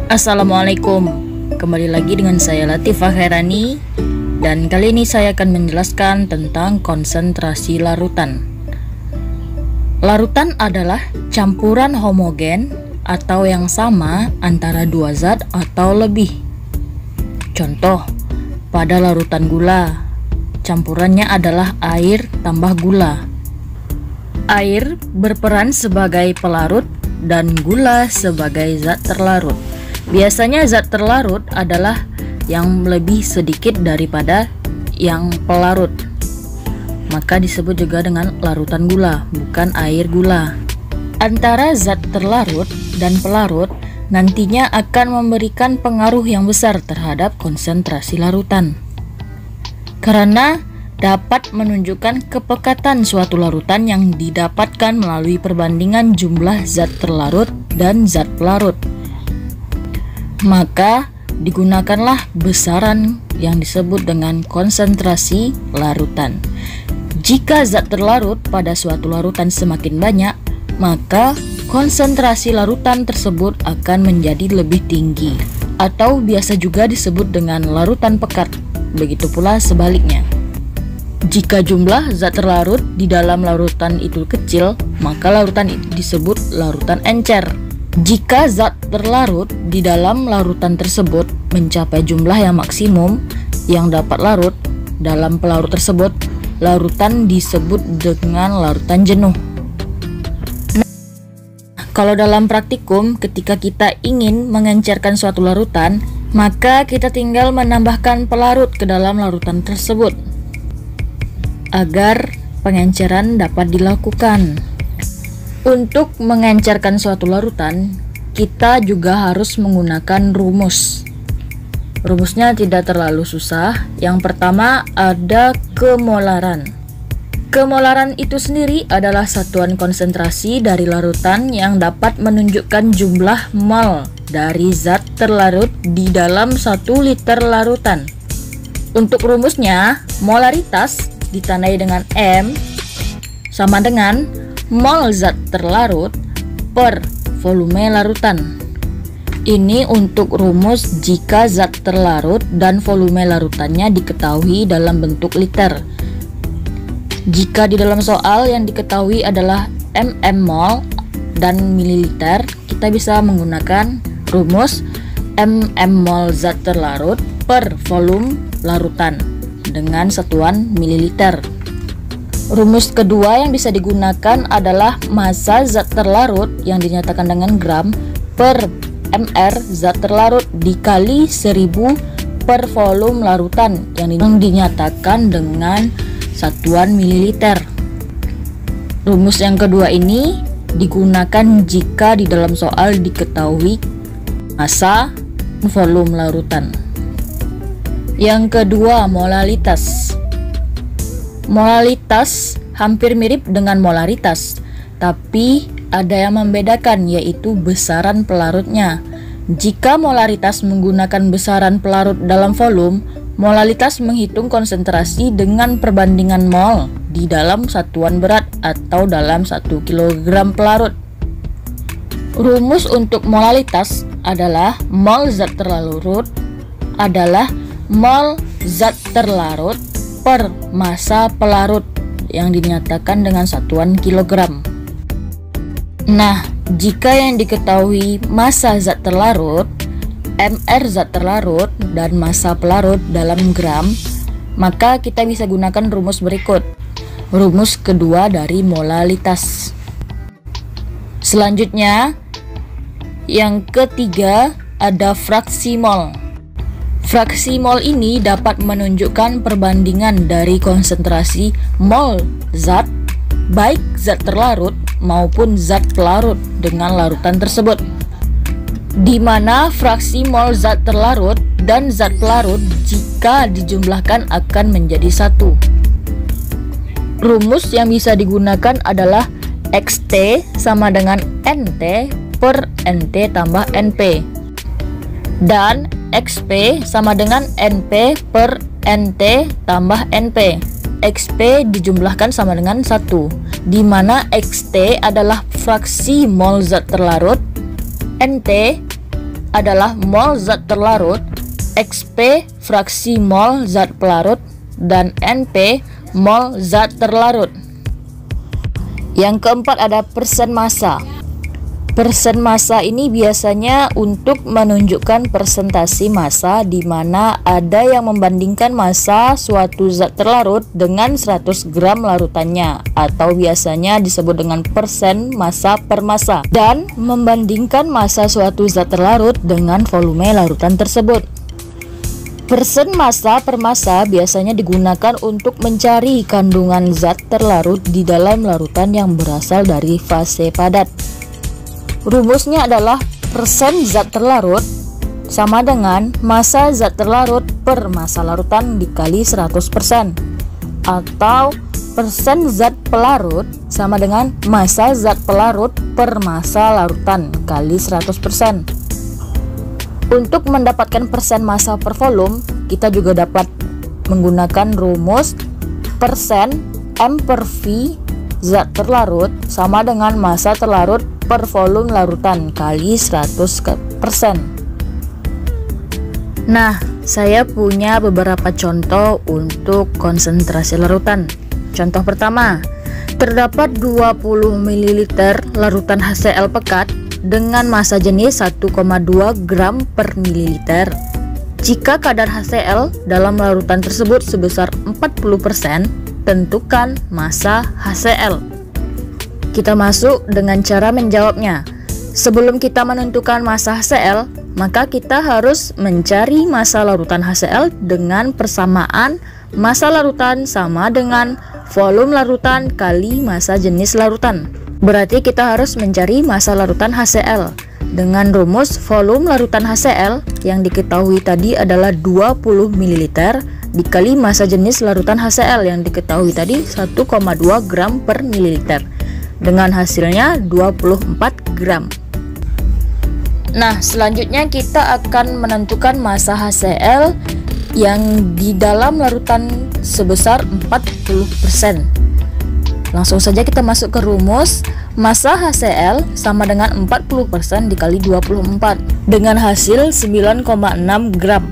Assalamualaikum. Kembali lagi dengan saya Latifah Khairani. Dan kali ini saya akan menjelaskan tentang konsentrasi larutan. Larutan adalah campuran homogen atau yang sama antara dua zat atau lebih. Contoh, pada larutan gula, campurannya adalah air tambah gula. Air berperan sebagai pelarut dan gula sebagai zat terlarut. Biasanya zat terlarut adalah yang lebih sedikit daripada yang pelarut. Maka disebut juga dengan larutan gula, bukan air gula. Antara zat terlarut dan pelarut nantinya akan memberikan pengaruh yang besar terhadap konsentrasi larutan. Karena dapat menunjukkan kepekatan suatu larutan yang didapatkan melalui perbandingan jumlah zat terlarut dan zat pelarut. Maka digunakanlah besaran yang disebut dengan konsentrasi larutan. Jika zat terlarut pada suatu larutan semakin banyak, maka konsentrasi larutan tersebut akan menjadi lebih tinggi, atau biasa juga disebut dengan larutan pekat. Begitu pula sebaliknya. Jika jumlah zat terlarut di dalam larutan itu kecil, maka larutan itu disebut larutan encer. Jika zat terlarut di dalam larutan tersebut mencapai jumlah yang maksimum yang dapat larut dalam pelarut tersebut, larutan disebut dengan larutan jenuh. Kalau dalam praktikum, ketika kita ingin mengencerkan suatu larutan, maka kita tinggal menambahkan pelarut ke dalam larutan tersebut agar pengenceran dapat dilakukan. Untuk mengencerkan suatu larutan, kita juga harus menggunakan rumus. Rumusnya tidak terlalu susah. Yang pertama ada kemolaran. Kemolaran itu sendiri adalah satuan konsentrasi dari larutan yang dapat menunjukkan jumlah mol dari zat terlarut di dalam 1 liter larutan. Untuk rumusnya, molaritas ditandai dengan M sama dengan mol zat terlarut per volume larutan. Ini untuk rumus jika zat terlarut dan volume larutannya diketahui dalam bentuk liter. Jika di dalam soal yang diketahui adalah mmol dan mililiter, kita bisa menggunakan rumus mmol zat terlarut per volume larutan dengan satuan mililiter. Rumus kedua yang bisa digunakan adalah massa zat terlarut yang dinyatakan dengan gram per mr zat terlarut dikali 1000 per volume larutan yang dinyatakan dengan satuan mililiter. Rumus yang kedua ini digunakan jika di dalam soal diketahui massa volume larutan. Yang kedua, molalitas. Molalitas hampir mirip dengan molaritas, tapi ada yang membedakan, yaitu besaran pelarutnya. Jika molaritas menggunakan besaran pelarut dalam volume, molalitas menghitung konsentrasi dengan perbandingan mol di dalam satuan berat atau dalam 1 kg pelarut. Rumus untuk molalitas adalah mol zat terlarut adalah mol zat terlarut per massa pelarut yang dinyatakan dengan satuan kilogram. Nah, jika yang diketahui massa zat terlarut, mr zat terlarut, dan massa pelarut dalam gram, maka kita bisa gunakan rumus berikut. Rumus kedua dari molalitas. Selanjutnya, yang ketiga ada fraksi mol. Fraksi mol ini dapat menunjukkan perbandingan dari konsentrasi mol zat, baik zat terlarut maupun zat pelarut dengan larutan tersebut, di mana fraksi mol zat terlarut dan zat pelarut jika dijumlahkan akan menjadi 1. Rumus yang bisa digunakan adalah XT sama dengan NT per NT tambah NP, dan XP sama dengan NP per NT tambah NP. XP dijumlahkan sama dengan 1, di mana XT adalah fraksi mol zat terlarut, NT adalah mol zat terlarut, XP fraksi mol zat pelarut, dan NP mol zat terlarut. Yang keempat ada persen massa. Persen massa ini biasanya untuk menunjukkan presentasi massa di mana ada yang membandingkan massa suatu zat terlarut dengan 100 gram larutannya, atau biasanya disebut dengan persen massa per massa, dan membandingkan massa suatu zat terlarut dengan volume larutan tersebut. Persen massa per massa biasanya digunakan untuk mencari kandungan zat terlarut di dalam larutan yang berasal dari fase padat. Rumusnya adalah persen zat terlarut sama dengan massa zat terlarut per massa larutan dikali 100%, atau persen zat pelarut sama dengan massa zat pelarut per massa larutan kali 100%. Untuk mendapatkan persen massa per volume, kita juga dapat menggunakan rumus persen M per V zat terlarut sama dengan massa terlarut per volume larutan kali 100%. Nah, saya punya beberapa contoh untuk konsentrasi larutan. Contoh pertama, terdapat 20 ml larutan HCl pekat dengan massa jenis 1,2 gram per mililiter. Jika kadar HCl dalam larutan tersebut sebesar 40%, tentukan massa HCl. Kita masuk dengan cara menjawabnya. Sebelum kita menentukan massa HCl, maka kita harus mencari massa larutan HCl dengan persamaan massa larutan sama dengan volume larutan kali massa jenis larutan. Berarti kita harus mencari massa larutan HCl dengan rumus volume larutan HCl yang diketahui tadi adalah 20 ml dikali massa jenis larutan HCl yang diketahui tadi 1,2 gram per mililiter. Dengan hasilnya 24 gram. Nah, selanjutnya kita akan menentukan massa HCl yang di dalam larutan sebesar 40%. Langsung saja kita masuk ke rumus. Massa HCl sama dengan 40% dikali 24 dengan hasil 9,6 gram.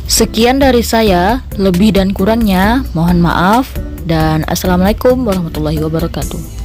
Sekian dari saya, lebih dan kurangnya mohon maaf. Dan assalamualaikum warahmatullahi wabarakatuh.